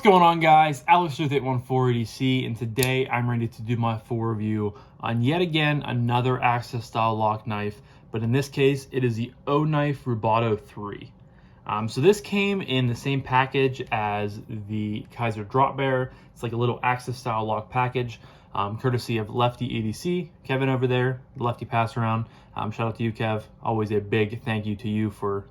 going on, guys? Alex with 81480C, and today I'm ready to do my full review on yet again another Axis style lock knife, but in this case it is the Oknife Rubato 3. So this came in the same package as the Kaiser Drop Bear. It's like a little Axis style lock package, courtesy of Lefty ADC, Kevin over there, the Lefty passaround. Shout out to you, Kev. Always a big thank you to you for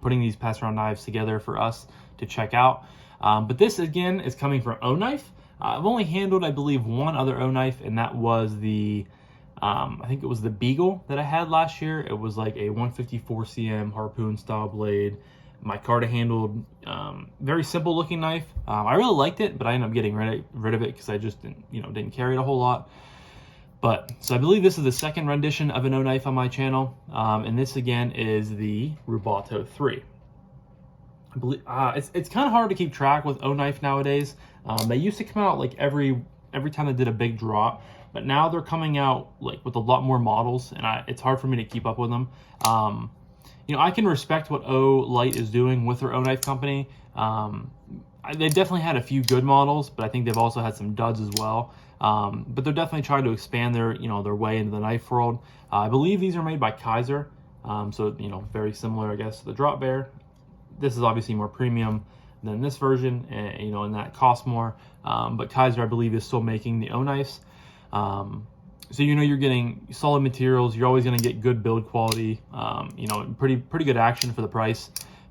putting these passaround knives together for us to check out. But this again is coming from Oknife. I've only handled, I believe, one other Oknife, and that was the I think it was the Beagle that I had last year. It was like a 154 cm harpoon style blade. My Micarta handled, very simple looking knife. I really liked it, but I ended up getting rid of it because I just didn't carry it a whole lot. But so I believe this is the second rendition of an Oknife on my channel, and this again is the Rubato 3. I believe it's kind of hard to keep track with Oknife nowadays. They used to come out like every time they did a big drop, but now they're coming out like with a lot more models, and it's hard for me to keep up with them. I can respect what Olight is doing with their Oknife company. They definitely had a few good models, but I think they've also had some duds as well. But they're definitely trying to expand their way into the knife world. I believe these are made by Kaiser, so very similar, I guess, to the Drop Bear. This is obviously more premium than this version, and and that costs more. But Kaiser, I believe, is still making the Oknifes. So you're getting solid materials. You're always going to get good build quality. Pretty good action for the price.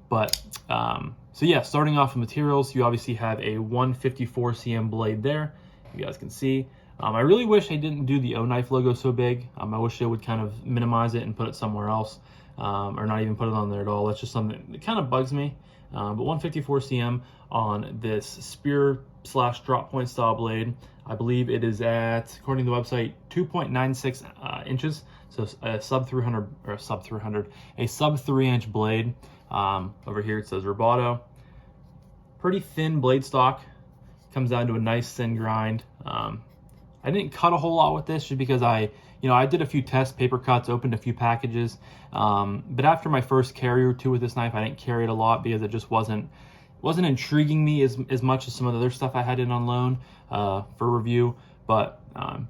But so yeah, starting off with materials, you obviously have a 154 cm blade there. You guys can see. I really wish they didn't do the Oknife logo so big. I wish they would kind of minimize it and put it somewhere else, or not even put it on there at all. That's just something that kind of bugs me. But 154 cm on this spear / drop point style blade. I believe it is at, according to the website, 2.96 inches. So a sub 3 inch blade. Over here it says Rubato. Pretty thin blade stock. Comes down to a nice thin grind. I didn't cut a whole lot with this just because I did a few test paper cuts, opened a few packages. But after my first carry or two with this knife, I didn't carry it a lot because it just wasn't intriguing me as much as some of the other stuff I had in on loan for review. But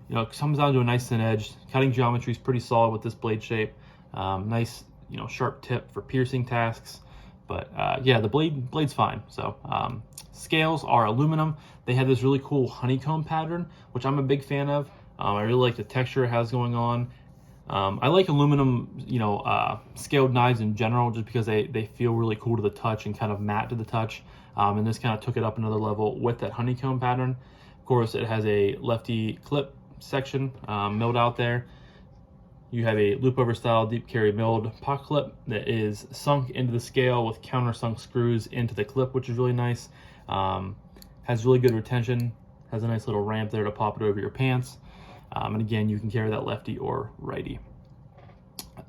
it comes down to a nice thin edge. Cutting geometry is pretty solid with this blade shape. Nice sharp tip for piercing tasks. But yeah, the blade's fine. So scales are aluminum. They have this really cool honeycomb pattern, which I'm a big fan of. I really like the texture it has going on. I like aluminum, scaled knives in general, just because they feel really cool to the touch and kind of matte to the touch. And this kind of took it up another level with that honeycomb pattern. Of course, it has a Lefty clip section milled out there. You have a loop over style deep carry milled pocket clip that is sunk into the scale with countersunk screws into the clip, which is really nice. Has really good retention. Has a nice little ramp there to pop it over your pants. And again, you can carry that lefty or righty.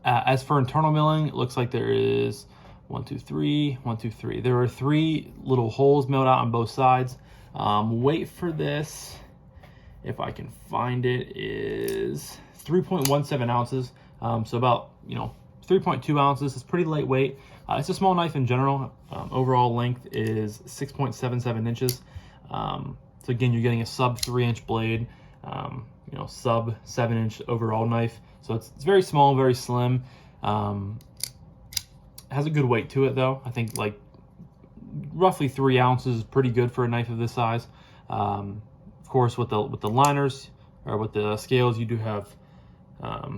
As for internal milling, it looks like there is 1, 2, 3, 1, 2, 3. There are 3 little holes milled out on both sides. Weight for this, if I can find it, is 3.17 ounces. So about 3.2 ounces. It's pretty lightweight. It's a small knife in general. Overall length is 6.77 inches. So again, you're getting a sub 3 inch blade. Sub 7 inch overall knife. So it's very small, very slim. Has a good weight to it though. I think like roughly 3 ounces is pretty good for a knife of this size. Of course, with the liners or with the scales, you do have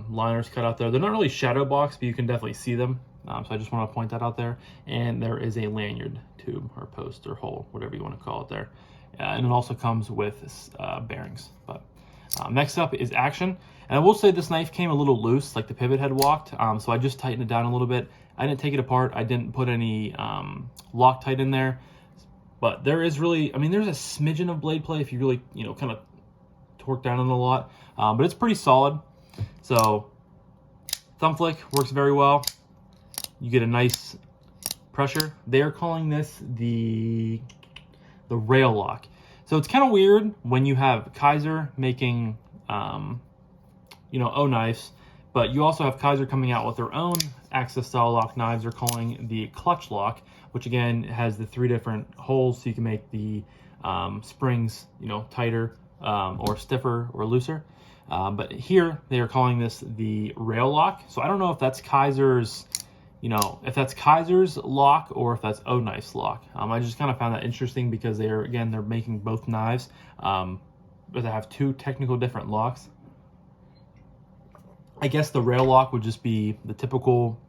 liners cut out there. They're not really shadow boxed, but you can definitely see them. So I just want to point that out there. And there is a lanyard tube or post or hole, whatever you want to call it there. And it also comes with bearings. But next up is action. And I will say this knife came a little loose, like the pivot had walked. So I just tightened it down a little bit. I didn't take it apart. I didn't put any Loctite in there. But there is really, there's a smidgen of blade play if you really, kind of torque down on it a lot. But it's pretty solid. So thumb flick works very well. You get a nice pressure. They are calling this the rail lock. So it's kind of weird when you have Kaiser making Oknifes, but you also have Kaiser coming out with their own Axis style lock knives. They're calling the clutch lock, which again has the 3 different holes, so you can make the springs, tighter or stiffer or looser. But here they are calling this the rail lock. So I don't know if that's Kaiser's, if that's Kaiser's lock or if that's Oknife's lock. I just kind of found that interesting because they're making both knives, but they have two technical different locks. I guess the rail lock would just be the typical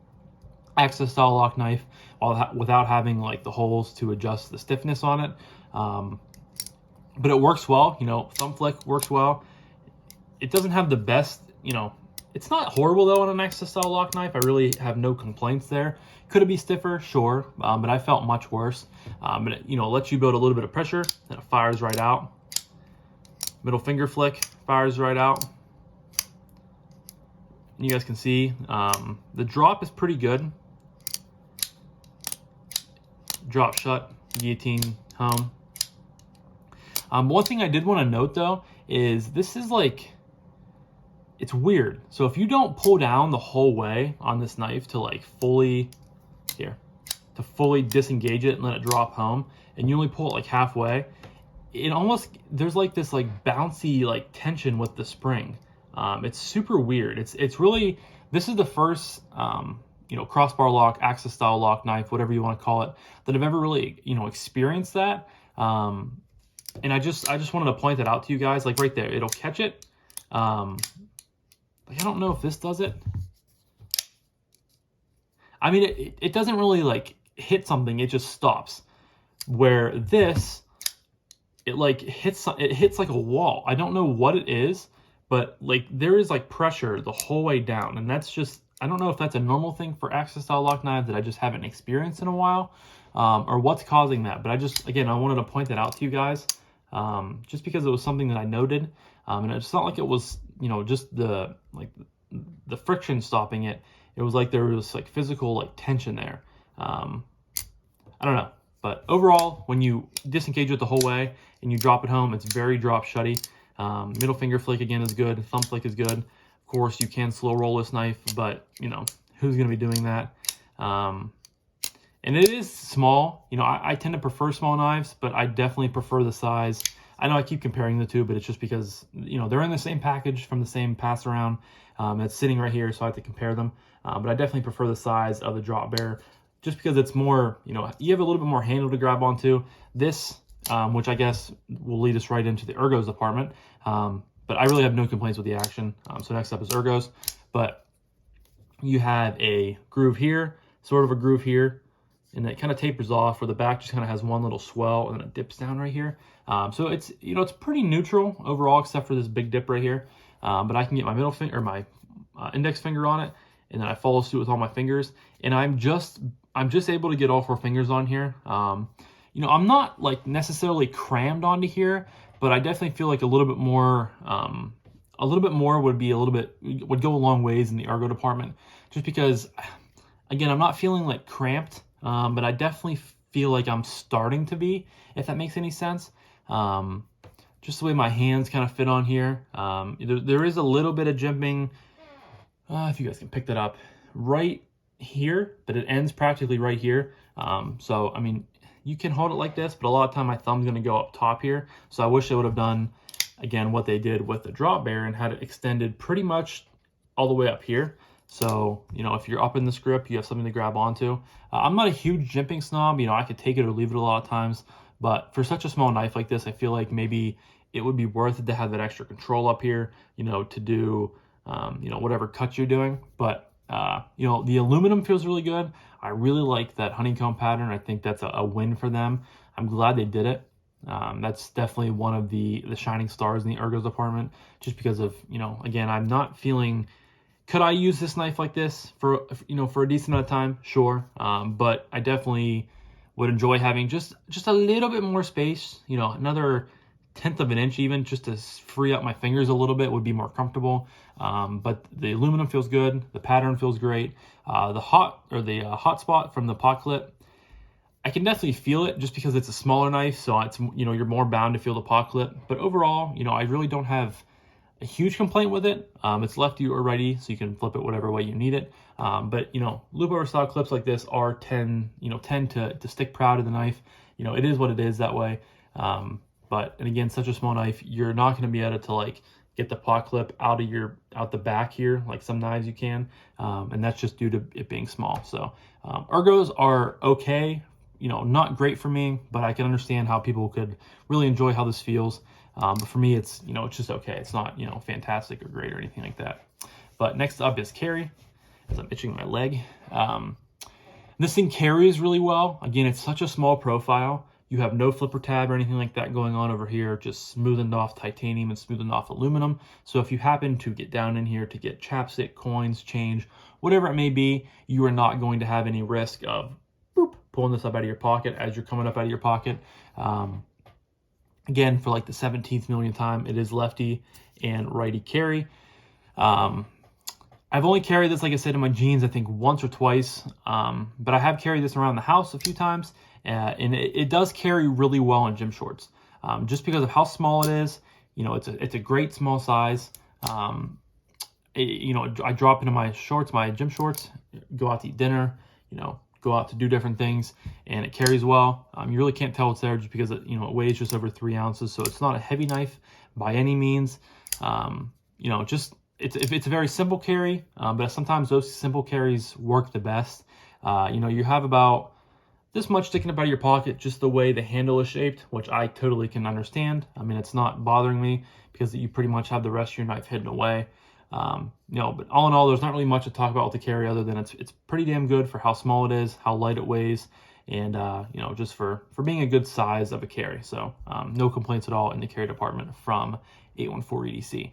access style lock knife without having like the holes to adjust the stiffness on it. But it works well, thumb flick works well. It doesn't have the best, it's not horrible though on an access style lock knife. I really have no complaints there. Could it be stiffer? Sure, but I felt much worse. But it, lets you build a little bit of pressure and it fires right out. Middle finger flick fires right out. You guys can see the drop is pretty good. Drop shut, guillotine, home. One thing I did want to note though is this is like, it's weird. So if you don't pull down the whole way on this knife to like fully disengage it and let it drop home, and you only pull it like halfway, it almost, there's like this like bouncy like tension with the spring. It's super weird. It's really, this is the first crossbar lock, access style lock knife, whatever you want to call it, that I've ever really experienced that. And I just wanted to point that out to you guys, like right there, it'll catch it. Like I don't know if this does it. I mean, it doesn't really like hit something, it just stops. Where this, it hits like a wall. I don't know what it is, but like there is like pressure the whole way down, and that's just, I don't know if that's a normal thing for access style lock knives that I just haven't experienced in a while, or what's causing that. But I wanted to point that out to you guys, just because it was something that I noted, and it's not like it was just the friction stopping it. It was like there was like physical like tension there. I don't know, but overall, when you disengage it the whole way and you drop it home, it's very drop shutty. Middle finger flick again is good. Thumb flick is good. Of course, you can slow roll this knife, but who's going to be doing that? And it is small. I tend to prefer small knives, but I definitely prefer the size. I know I keep comparing the two, but it's just because they're in the same package from the same pass around. It's sitting right here, so I have to compare them. But I definitely prefer the size of the drop bear, just because it's more, you have a little bit more handle to grab onto. This, which I guess will lead us right into the ergos department. But I really have no complaints with the action. So next up is ergos. But you have a groove here, sort of a groove here, and it kind of tapers off where the back just kind of has one little swell and then it dips down right here. So it's, it's pretty neutral overall, except for this big dip right here. But I can get my middle finger or my index finger on it, and then I follow suit with all my fingers, and I'm just able to get all four fingers on here. I'm not like necessarily crammed onto here, but I definitely feel like a little bit more would go a long ways in the ergo department, just because, again, I'm not feeling like cramped, but I definitely feel like I'm starting to be, if that makes any sense. Just the way my hands kind of fit on here. There is a little bit of jimping, if you guys can pick that up, right here, but it ends practically right here. So, I mean, you can hold it like this, but a lot of time my thumb's going to go up top here. So I wish they would have done, again, what they did with the drop bear and had it extended pretty much all the way up here. So, if you're up in this grip, you have something to grab onto. I'm not a huge jimping snob. I could take it or leave it a lot of times. But for such a small knife like this, I feel like maybe it would be worth it to have that extra control up here, to do, whatever cut you're doing. But, the aluminum feels really good. I really like that honeycomb pattern. I think that's a win for them. I'm glad they did it. That's definitely one of the shining stars in the ergos department, just because of, again, I'm not feeling, could I use this knife like this for a decent amount of time? Sure. But I definitely would enjoy having just a little bit more space, another 1/10 of an inch even, just to free up my fingers a little bit would be more comfortable. But the aluminum feels good. The pattern feels great. The hot spot from the pot clip, I can definitely feel it just because it's a smaller knife. So it's, you're more bound to feel the pot clip. But overall, I really don't have a huge complaint with it. It's lefty or righty, so you can flip it whatever way you need it. But loop over style clips like this tend to stick proud of the knife. It is what it is that way. But, and again, such a small knife, you're not going to be able to like get the pot clip out the back here, like some knives you can. And that's just due to it being small. So ergos are okay, you know, not great for me, but I can understand how people could really enjoy how this feels. But for me, it's, you know, it's just okay. It's not, you know, fantastic or great or anything like that. But next up is carry, as I'm itching my leg. This thing carries really well. Again, it's such a small profile. You have no flipper tab or anything like that going on over here, just smoothened off titanium and smoothened off aluminum. So if you happen to get down in here to get chapstick, coins, change, whatever it may be, you are not going to have any risk of boop, pulling this up out of your pocket as you're coming up out of your pocket. Again, for like the 17th millionth time, it is lefty and righty carry. I've only carried this, like I said, in my jeans, I think once or twice, but I have carried this around the house a few times, and it does carry really well in gym shorts, just because of how small it is. You know, it's a great small size. You know, I drop into my shorts, my gym shorts, go out to eat dinner, you know, go out to do different things, and it carries well. You really can't tell it's there just because it, you know, it weighs just over 3 ounces, so it's not a heavy knife by any means. You know, just it's a very simple carry, but sometimes those simple carries work the best. You know, you have about this much sticking up out of your pocket, just the way the handle is shaped, which I totally can understand. I mean, it's not bothering me because you pretty much have the rest of your knife hidden away. You know, but all in all, there's not really much to talk about with the carry other than it's pretty damn good for how small it is, how light it weighs, and you know, just for being a good size of a carry. So no complaints at all in the carry department from 814 EDC.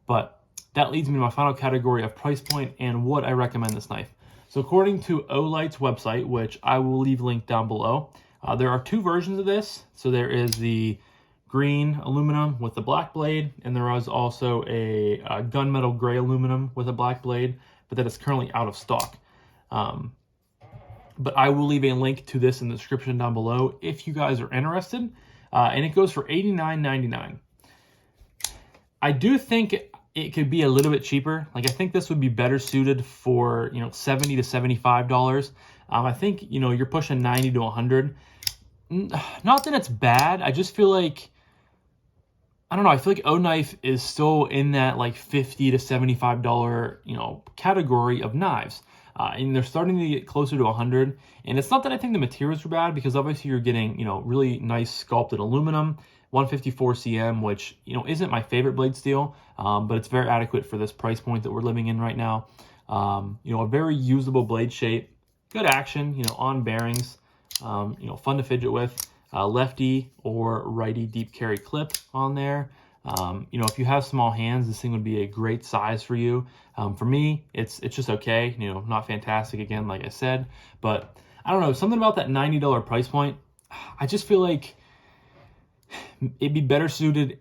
But that leads me to my final category of price point and what I recommend this knife. So according to Olight's website, which I will leave linked down below, there are 2 versions of this. So there is the green aluminum with the black blade, and there is also a gunmetal gray aluminum with a black blade, but that is currently out of stock. But I will leave a link to this in the description down below if you guys are interested, and it goes for $89.99. I do think it could be a little bit cheaper. Like, I think this would be better suited for, you know, $70 to $75. I think, you know, you're pushing 90 to 100. Not that it's bad. I just feel like, I don't know, I feel like Oknife is still in that like $50 to $75, you know, category of knives. And they're starting to get closer to 100. And it's not that I think the materials are bad, because obviously you're getting, you know, really nice sculpted aluminum, 154 cm, which, you know, isn't my favorite blade steel, but it's very adequate for this price point that we're living in right now. You know, a very usable blade shape, good action, you know, on bearings, you know, fun to fidget with. Lefty or righty deep carry clip on there. You know, if you have small hands, this thing would be a great size for you. For me, it's just okay, you know, not fantastic again, like I said, but I don't know, something about that $90 price point, I just feel like it'd be better suited,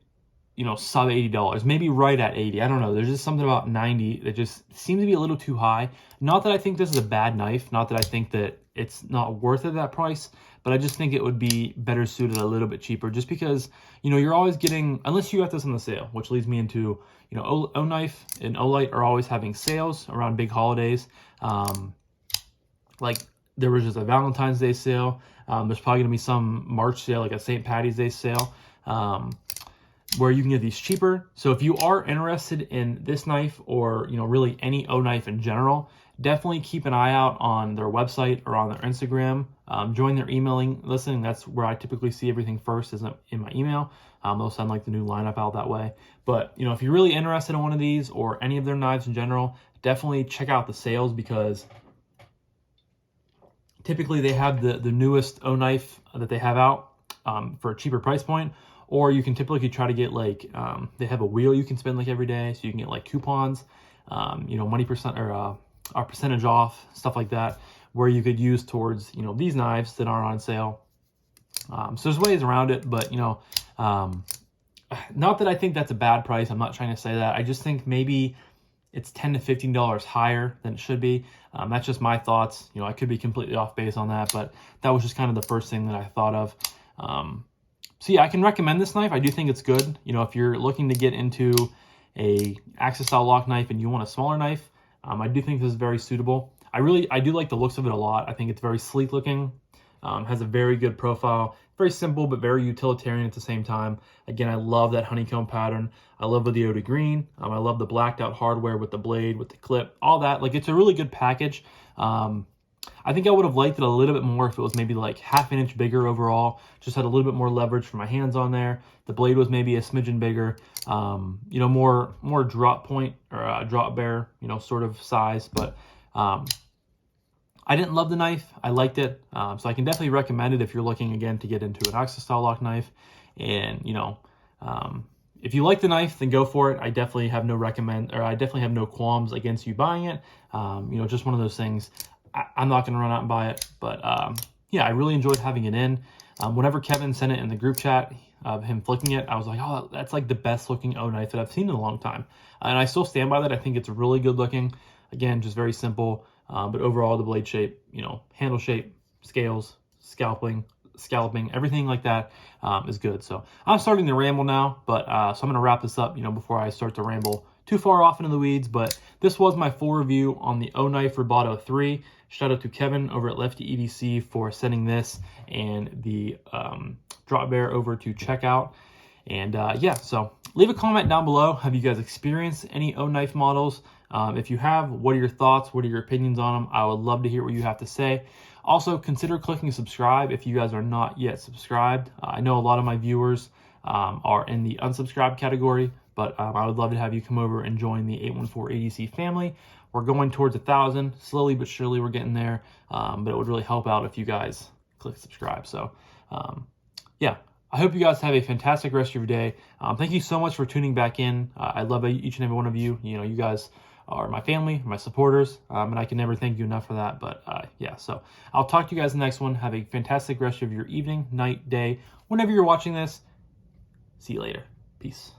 you know, sub $80, maybe right at 80. I don't know. There's just something about 90 that just seems to be a little too high. Not that I think this is a bad knife, not that I think that it's not worth it that price, but I just think it would be better suited a little bit cheaper, just because, you know, you're always getting, unless you got this on the sale, which leads me into, you know, Oknife and Olight are always having sales around big holidays. Like, there was just a Valentine's Day sale. There's probably gonna be some March sale, like a St. Patty's Day sale, where you can get these cheaper. So if you are interested in this knife, or, you know, really any Oknife in general, definitely keep an eye out on their website or on their Instagram. Join their emailing list. That's where I typically see everything first, is in my email. They'll send like the new lineup out that way. But, you know, if you're really interested in one of these or any of their knives in general, definitely check out the sales, because typically they have the newest Oknife that they have out for a cheaper price point. Or you can typically try to get like, they have a wheel you can spend like every day, so you can get like coupons, you know, money percent or a percentage off, stuff like that, where you could use towards, you know, these knives that aren't on sale. So there's ways around it, but, you know, not that I think that's a bad price. I'm not trying to say that. I just think maybe it's $10 to $15 higher than it should be. That's just my thoughts. You know, I could be completely off base on that, but that was just kind of the first thing that I thought of. So yeah, I can recommend this knife. I do think it's good. You know, if you're looking to get into a axis style lock knife and you want a smaller knife, I do think this is very suitable. I do like the looks of it a lot. I think it's very sleek looking, has a very good profile, very simple, but very utilitarian at the same time. Again, I love that honeycomb pattern. I love the Oda green. I love the blacked out hardware with the blade, with the clip, all that. Like, it's a really good package. I think I would have liked it a little bit more if it was maybe like half an inch bigger overall. Just had a little bit more leverage for my hands on there. The blade was maybe a smidgen bigger. You know, more drop point or drop bear, you know, sort of size. But I didn't love the knife. I liked it. So I can definitely recommend it if you're looking, again, to get into an Axis style lock knife. And, you know, if you like the knife, then go for it. I definitely have no qualms against you buying it. You know, just one of those things. I'm not going to run out and buy it. But, yeah, I really enjoyed having it in. Whenever Kevin sent it in the group chat of him flicking it, I was like, oh, that's like the best looking O knife that I've seen in a long time. And I still stand by that. I think it's really good looking. Again, just very simple. But overall, the blade shape, you know, handle shape, scales, scalping, everything like that is good. So I'm starting to ramble now, but so I'm going to wrap this up, you know, before I start to ramble too far off into the weeds. But this was my full review on the Oknife Rubato 3. Shout out to Kevin over at Lefty EDC for sending this and the drop bear over to check out. And yeah, so leave a comment down below. Have you guys experienced any Oknife models? If you have, what are your thoughts? What are your opinions on them? I would love to hear what you have to say. Also, consider clicking subscribe if you guys are not yet subscribed. I know a lot of my viewers are in the unsubscribed category, but I would love to have you come over and join the 814 ADC family. We're going towards 1,000. Slowly but surely we're getting there, but it would really help out if you guys click subscribe. So, yeah. I hope you guys have a fantastic rest of your day. Thank you so much for tuning back in. I love each and every one of you. You know, you guys are my family, my supporters, and I can never thank you enough for that. But yeah, so I'll talk to you guys in the next one. Have a fantastic rest of your evening, night, day, whenever you're watching this. See you later. Peace.